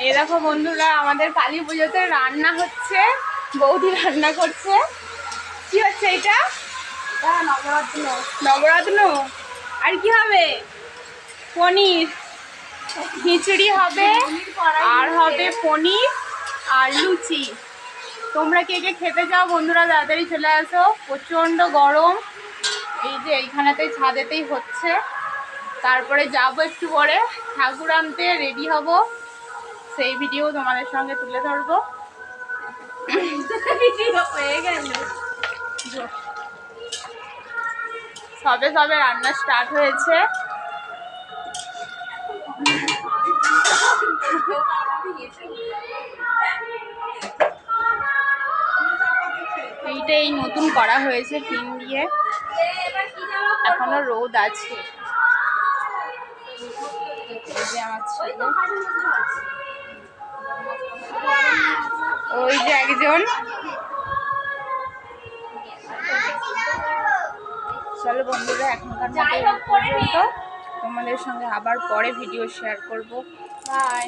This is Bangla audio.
এই দেখো বন্ধুরা, আমাদের কালী পুজোতে রান্না হচ্ছে, বৌদি রান্না করছে। কি হচ্ছে এটা? নবরত্ন। নবরত্ন আর কি হবে? পনির, খিচুড়ি হবে, আর হবে পনির আর লুচি। তোমরা কে কে খেতে চাও বন্ধুরা তাড়াতাড়ি চলে আসো, প্রচণ্ড গরম। এই যে এইখানেতেই ছাদেতেই হচ্ছে। তারপরে যাবো একটু পরে ঠাকুর আনতে, রেডি হব, সেই ভিডিও তোমাদের সঙ্গে তুলে ধরবো। হয়ে গেল, সবে সবে রান্না স্টার্ট হয়েছে। এইটাই নতুন করা হয়েছে টিন দিয়ে, এখনো রোদ আছে। এই যে আমার ছেলে, ওই যে একজন। চলো বন্ধুরা, এখনকার মতো পর্যন্ত, তোমাদের সঙ্গে আবার পরে ভিডিও শেয়ার করব। বাই।